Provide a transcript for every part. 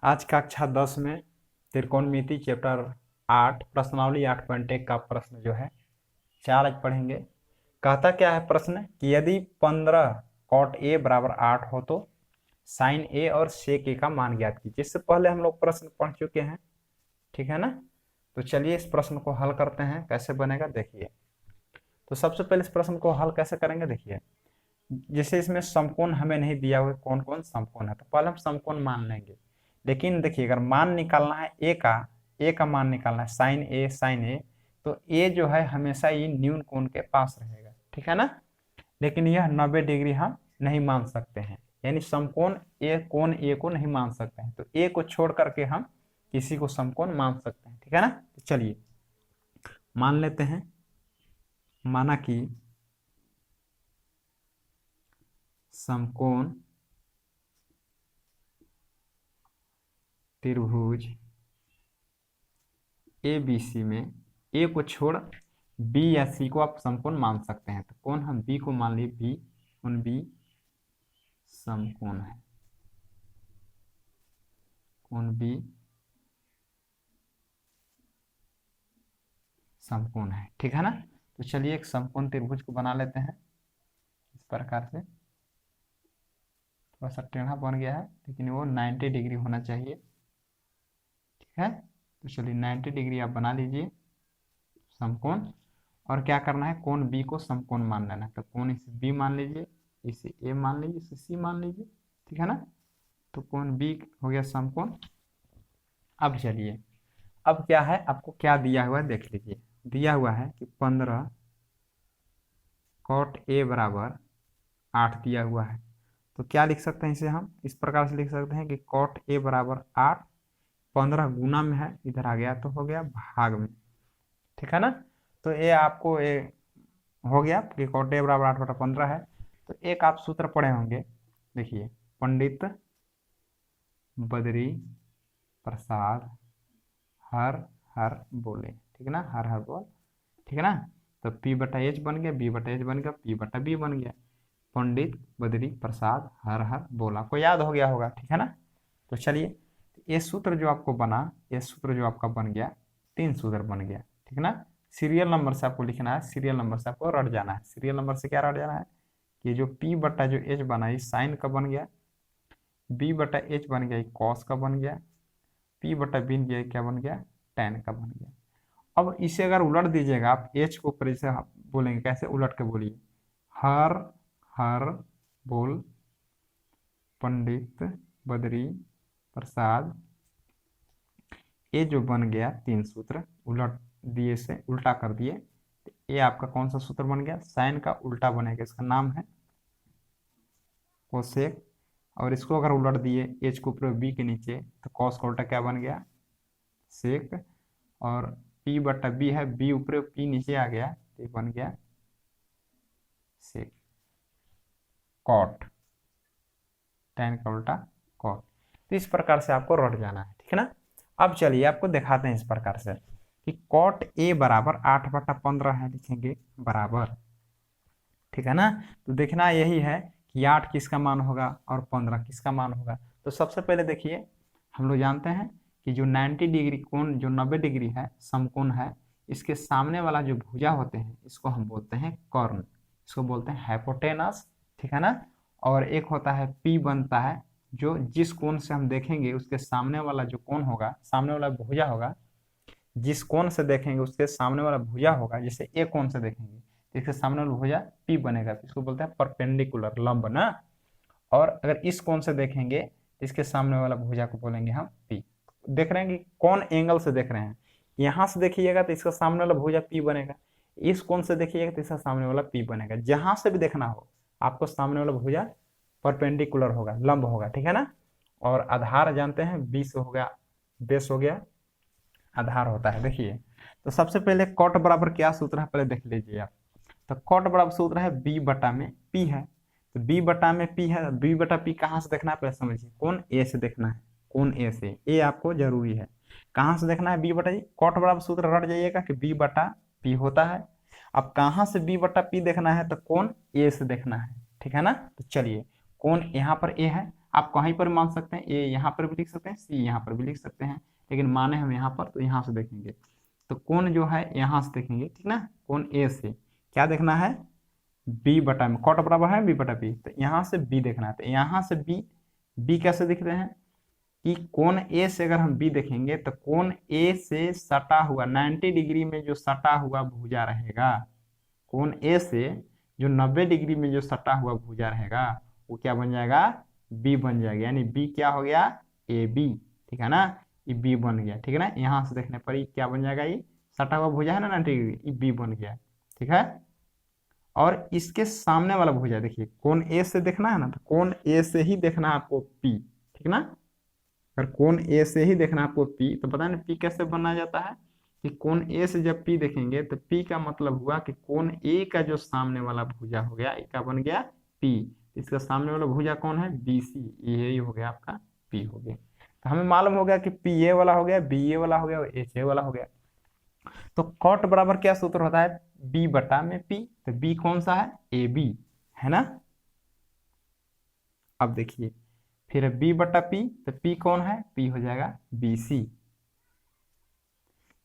आज कक्षा 10 में त्रिकोणमिति चैप्टर 8 प्रश्नावली 8.1 का प्रश्न जो है 4 आज पढ़ेंगे। कहता क्या है प्रश्न कि यदि 15 cot a बराबर 8 हो तो sin a और sec a का मान ज्ञात कीजिए। इससे पहले हम लोग प्रश्न पढ़ चुके हैं, ठीक है ना। तो चलिए इस प्रश्न को हल करते हैं, कैसे बनेगा देखिए। तो सबसे पहले इस प्रश्न को हल कैसे करेंगे देखिए। जैसे इसमें समकोण हमें नहीं दिया हुआ कौन कौन समकोण है, तो पहले हम समकोण मान लेंगे। लेकिन देखिए अगर मान निकालना है ए का मान निकालना है साइन ए, तो ए जो है हमेशा ये न्यून कोण के पास रहेगा, ठीक है ना। लेकिन यह 90 डिग्री हम नहीं मान सकते हैं, यानी समकोण कोण ए को नहीं मान सकते हैं। तो ए को छोड़ करके हम किसी को समकोण मान सकते हैं, ठीक है ना। तो चलिए मान लेते हैं, माना कि समकोण त्रिभुज ABC में ए को छोड़ बी या सी को आप समकोण मान सकते हैं। तो कौन हम बी को मान लिए, बी कोण बी समकोण है, कोण बी समकोण है, ठीक है ना। तो चलिए एक समकोण त्रिभुज को बना लेते हैं इस प्रकार से। थोड़ा सा टेढ़ा बन गया है लेकिन वो 90 डिग्री होना चाहिए, ठीक है। तो चलिए 90 डिग्री आप बना लीजिए समकोण। और क्या करना है, कोण बी को समकोण मान लेना है। तो कोण इसे बी मान लीजिए, इसे ए मान लीजिए, इसे सी मान लीजिए, ठीक है ना। तो कोण बी हो गया समकोण। अब चलिए, अब क्या है, आपको क्या दिया हुआ है देख लीजिए। दिया हुआ है कि 15 cot a बराबर 8 दिया हुआ है। तो क्या लिख सकते हैं इसे, हम इस प्रकार से लिख सकते हैं कि cot a बराबर 8, 15 गुना में है, इधर आ गया तो हो गया भाग में, ठीक है ना। तो ये आपको ये हो गया कि cot a बराबर 8/15 है। तो एक आप सूत्र पढ़े होंगे, देखिए, पंडित बद्री प्रसाद हर हर बोले, ठीक है ना, हर हर बोल, ठीक है ना। तो P/H बन गया, B/H बन गया, P/B बन गया। पंडित बद्री प्रसाद हर हर बोला को याद हो गया होगा, ठीक है ना। तो चलिए ये सूत्र जो आपको बना, ये सूत्र जो आपका बन गया, 3 सूत्र बन गया, ठीक है ना। सीरियल नंबर से आपको लिखना है, सीरियल नंबर से आपको रट जाना है। सीरियल नंबर से क्या रट जाना है कि जो P/H बना ये साइन का बन गया, B/H बन गया कॉस का बन गया, P/B क्या बन गया, tan का बन गया। अब इसे अगर उलट दीजिएगा आप, H को ऊपर जैसे बोलेंगे, कैसे उलट के बोलिए, हर हर बोल पंडित बद्री प्रसाद। ये जो बन गया 3 सूत्र उलट दिए से उल्टा कर दिए, तो ये आपका कौन सा सूत्र बन गया, साइन का उल्टा बनेगा, इसका नाम है कोसेक। और इसको अगर उलट दिए H को ऊपर B के नीचे, तो कॉस का उल्टा क्या बन गया, सेक। और P/B है, B ऊपर P नीचे आ गया, तो ये बन गया सेक कॉट, tan का उल्टा कॉट। तो इस प्रकार से आपको रट जाना है, ठीक है ना। अब चलिए आपको दिखाते हैं इस प्रकार से कि cot a बराबर 8/15 है, लिखेंगे बराबर, ठीक है ना। तो देखना यही है कि 8 किसका मान होगा और 15 किसका मान होगा। तो सबसे पहले देखिए, हम लोग जानते हैं कि जो 90 डिग्री कोण, जो 90 डिग्री है समकोण है, इसके सामने वाला जो भुजा होते हैं इसको हम बोलते हैं कर्ण, इसको बोलते हैं हाइपोटेनस, ठीक है ना। और एक होता है P बनता है, जो जिस कोण से हम देखेंगे उसके सामने वाला जो कोण होगा, सामने वाला भुजा होगा, जिस कोण से देखेंगे उसके सामने वाला भुजा होगा। जैसे ए कोण से देखेंगे तो इसके सामने वाला भुजा P बनेगा, तो इसको बोलते हैं परपेंडिकुलर, लंब ना। और अगर इस कोण से देखेंगे तो इसके सामने वाला भुजा को बोलेंगे हम P। देख रहे हैं कि कौन एंगल से देख रहे हैं, यहाँ से देखिएगा तो इसका सामने वाला भुजा P बनेगा, इस कोण से देखिएगा तो इसका सामने वाला P बनेगा। जहां से भी देखना हो आपको सामने वाला भुजा परपेंडिकुलर होगा, लंब होगा, ठीक है ना। और आधार जानते हैं 20 हो गया, बेस हो गया, आधार होता है। देखिए तो सबसे पहले कॉट बराबर क्या सूत्र है पहले देख लीजिए आप। तो कॉट बराबर सूत्र है B/P है। तो B/P है, B/P कहाँ से देखना है पहले समझिए, कौन ए से देखना है, कौन ए से, ए आपको जरूरी है। कहाँ से देखना है B/P, कॉट बराबर सूत्र रट जाइएगा कि B/P होता है। अब कहाँ से B/P देखना है, तो कौन ए से देखना है, ठीक है ना। तो चलिए कौन यहाँ पर ए है, आप कहीं पर मान सकते हैं, ए यहाँ पर भी लिख सकते हैं, सी यहाँ पर भी लिख सकते हैं, लेकिन माने हम यहाँ पर तो यहाँ से देखेंगे। तो कोण जो है यहाँ से देखेंगे, ठीक ना, कोण ए से क्या देखना है, बी बटा में, कॉट बराबर है बी बटा बी, तो यहाँ से बी देखना है। तो यहाँ से बी, बी कैसे दिख रहे हैं कि कोण ए से अगर हम बी देखेंगे तो कोण ए से सटा हुआ 90 डिग्री में जो सटा हुआ भुजा रहेगा, कोण ए से जो 90 डिग्री में जो सटा हुआ भुजा रहेगा वो क्या बन जाएगा, बी बन जाएगा। यानी बी क्या हो गया, ए बी, ठीक है ना, ये बी बन गया, ठीक है ना। यहाँ से देखने पर ये क्या बन जाएगा, ये सटा हुआ भुजा है ना 90 डिग्री, ये बी बन गया, ठीक है। और इसके सामने वाला भुजा देखिए, कोण ए से देखना है ना, तो कोण ए से ही देखना है आपको पी, ठीक ना। अगर कोण ए से ही देखना है आपको पी, तो पता है ना पी कैसे बनाया जाता है कि कोण ए से जब पी देखेंगे तो पी का मतलब हुआ कि कोण ए का जो सामने वाला भुजा हो गया, ए का बन गया पी, इसका सामने वाला भुजा कौन है, बी सी, यही हो गया आपका पी हो गया। तो हमें मालूम हो गया कि पी ए वाला हो गया, बी ए वाला हो गया और एच ए वाला हो गया। तो कॉट बराबर क्या सूत्र होता है, बी बटा में पी, तो बी कौन सा है, ए बी, है ना। अब देखिए फिर बी बटा पी, तो पी कौन है, पी हो जाएगा बी सी।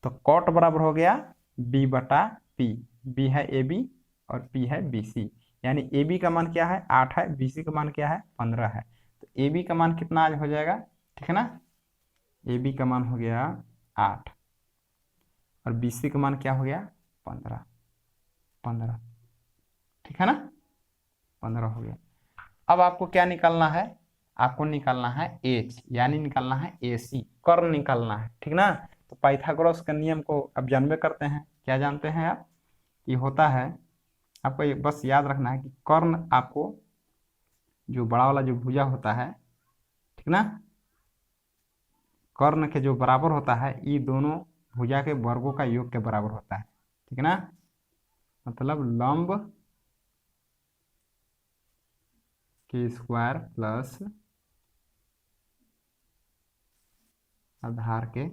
तो कॉट बराबर हो गया बी बटा पी, बी है ए बी और पी है बी सी। यानी ए बी का मान क्या है 8 है, बी सी का मान क्या है 15 है। तो ए बी का मान कितना आज हो जाएगा, ठीक है ना, ए बी का मान हो गया 8 और बी सी का मान क्या हो गया 15, 15, ठीक है ना, 15 हो गया। अब आपको क्या निकालना है, आपको निकालना है एच, यानी निकालना है ए सी, कर्ण निकालना है, ठीक ना। तो पाइथागोरस के नियम को अब जानबे करते हैं, क्या जानते हैं आप, ये होता है, आपको ये बस याद रखना है कि कर्ण आपको जो बड़ा वाला जो भुजा होता है, ठीक ना, कर्ण के जो बराबर होता है, ये दोनों भुजा के वर्गों का योग के बराबर होता है, ठीक ना। मतलब लंब के स्क्वायर प्लस आधार के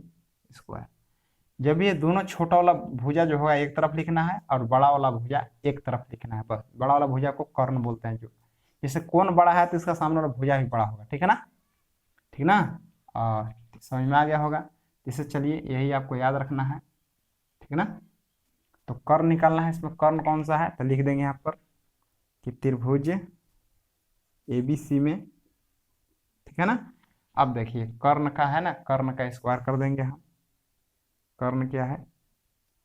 स्क्वायर। जब ये दोनों छोटा वाला भुजा जो होगा एक तरफ लिखना है और बड़ा वाला भुजा एक तरफ लिखना है, बस बड़ा वाला भुजा को कर्ण बोलते हैं। जो जैसे कोण बड़ा है तो इसका सामने वाला भुजा भी बड़ा होगा, ठीक है ना, ठीक ना, और समझ में आ गया होगा। इसे चलिए यही आपको याद रखना है, ठीक है ना। तो कर्ण निकालना है, इसमें कर्ण कौन सा है, तो लिख देंगे यहाँ पर कि त्रिभुज एबीसी में, ठीक है ना। अब देखिए कर्ण का है ना, कर्ण का स्क्वायर कर देंगे हम, कर्ण क्या है,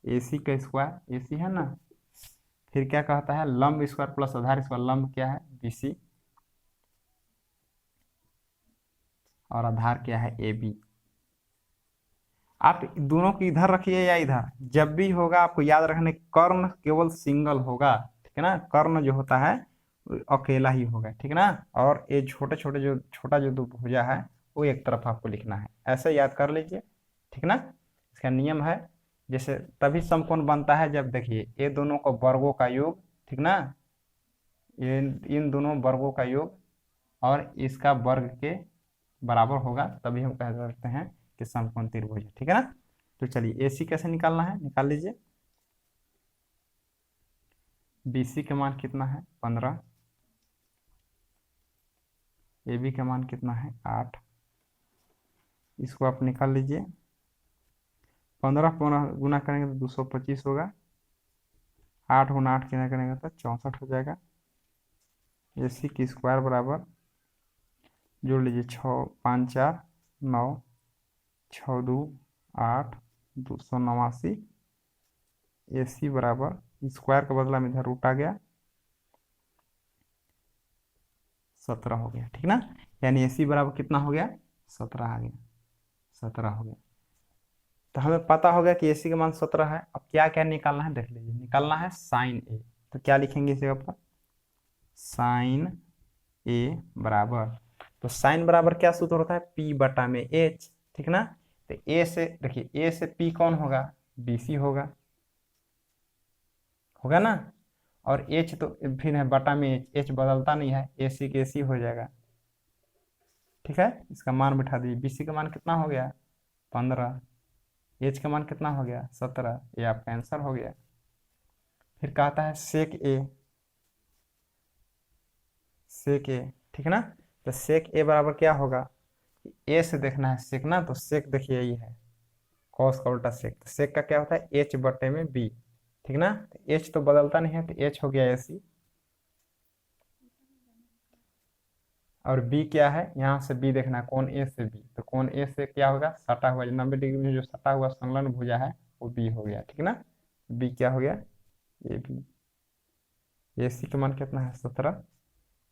एसी का स्क्वायर, एसी है ना, फिर क्या कहता है लंब स्क्वायर प्लस आधार स्क्वायर, लंब क्या है बीसी और आधार क्या है ए बी। आप दोनों को इधर रखिए या इधर, जब भी होगा आपको याद रखने कर्ण केवल सिंगल होगा, ठीक है ना, कर्ण जो होता है अकेला ही होगा, ठीक है ना। और ये छोटे छोटे जो छोटा जो दो भुजा है वो एक तरफ आपको लिखना है, ऐसे याद कर लीजिए, ठीक ना। इसका नियम है, जैसे तभी समकोण बनता है जब देखिए ये दोनों को वर्गों का योग, ठीक ना, ये इन दोनों वर्गों का योग और इसका वर्ग के बराबर होगा, तभी हम कह सकते हैं कि समकोण त्रिभुज है, ठीक है ना। तो चलिए एसी कैसे निकालना है, निकाल लीजिए। बीसी का मान कितना है 15, ए बी का मान कितना है 8, इसको आप निकाल लीजिए। 15 गुना करेंगे तो 225 होगा, 8 गुना 8 कितना करेंगे तो 64 हो जाएगा। ए सी की स्क्वायर बराबर जोड़ लीजिए 6 5 4 9, 6 2 8, 289। ए सी बराबर स्क्वायर का बदला में इधर रूट आ गया 17 हो गया, ठीक ना। यानी ए सी बराबर कितना हो गया 17 आ गया, 17 हो गया। तो हमें पता हो गया कि ए सी का मान 17 है। अब क्या क्या निकालना है देख लीजिए, निकालना है साइन ए, तो क्या लिखेंगे इस जगह पर, साइन ए बराबर, तो साइन बराबर क्या सूत्र होता है पी बटा में एच, ठीक ना। तो ए से देखिए, ए से पी कौन होगा, बी सी होगा, होगा ना। और एच तो फिर है बटा में एच, एच बदलता नहीं है, ए सी के सी हो जाएगा, ठीक है। इसका मान बिठा दीजिए, बी सी का मान कितना हो गया 15, एच का मान कितना हो गया 17, ये आपका आंसर हो गया। फिर कहता है सेक ए, सेक ए, ठीक है ना। तो सेक ए बराबर क्या होगा, ए से देखना है सेक ना, तो सेक देखिए यही है कॉस का उल्टा सेक, तो सेक का क्या होता है एच बटे में बी, ठीक ना। तो एच तो बदलता नहीं है, तो एच हो गया एसी, और बी क्या है, यहाँ से बी देखना है कोण ए से बी, तो कोण ए से क्या होगा सटा हुआ 90 डिग्री में जो सटा हुआ संलग्न भुजा है वो बी हो गया, ठीक ना। बी क्या हो गया, ए बी। ए सी का मान कितना है 17,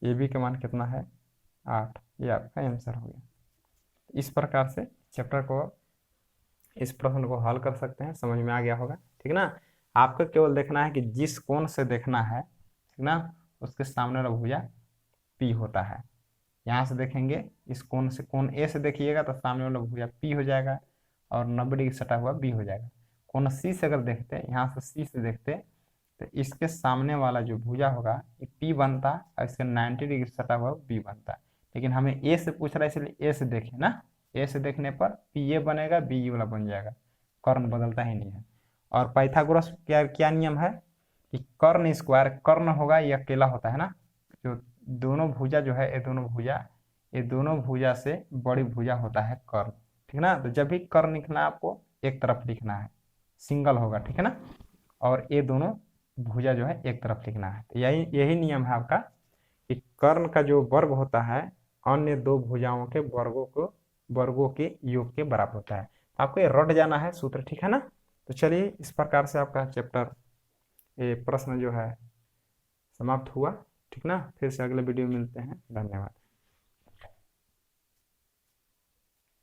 ए बी का मान कितना है 8, ये आपका आंसर हो गया। इस प्रकार से चैप्टर को, इस प्रश्न को हल कर सकते हैं, समझ में आ गया होगा, ठीक ना। आपको केवल देखना है कि जिस कोण से देखना है, ठीक ना, उसके सामने वाला भुजा पी होता है। यहाँ से देखेंगे इस कोण से, कोण ए से देखिएगा तो सामने वाला भुजा पी हो जाएगा और 90 डिग्री सटा हुआ बी हो जाएगा। कोण सी से अगर देखते हैं, यहाँ से सी से देखते तो इसके सामने वाला जो भुजा होगा ये पी बनता और इसके 90 डिग्री सटा हुआ बी बनता। लेकिन हमें ए से पूछ रहा है इसलिए ए से देखें ना, ए से देखने पर पी ये बनेगा बी ये वाला बन जाएगा, कर्ण बदलता ही नहीं है। और पाइथागोरस क्या क्या नियम है कि कर्ण स्क्वायर, कर्ण होगा ये अकेला होता है ना, जो दोनों भुजा जो है ये दोनों भुजा से बड़ी भुजा होता है कर्ण, ठीक ना। तो जब भी कर्ण लिखना है आपको एक तरफ लिखना है, सिंगल होगा, ठीक है ना। और ये दोनों भुजा जो है एक तरफ लिखना है। तो यही यही नियम है आपका कि कर्ण का जो वर्ग होता है अन्य दो भुजाओं के वर्गों के योग के बराबर होता है। आपको ये रट जाना है सूत्र, ठीक है ना। तो चलिए इस प्रकार से आपका चैप्टर ये प्रश्न जो है समाप्त हुआ, ठीक ना। फिर से अगले वीडियो में मिलते हैं, धन्यवाद।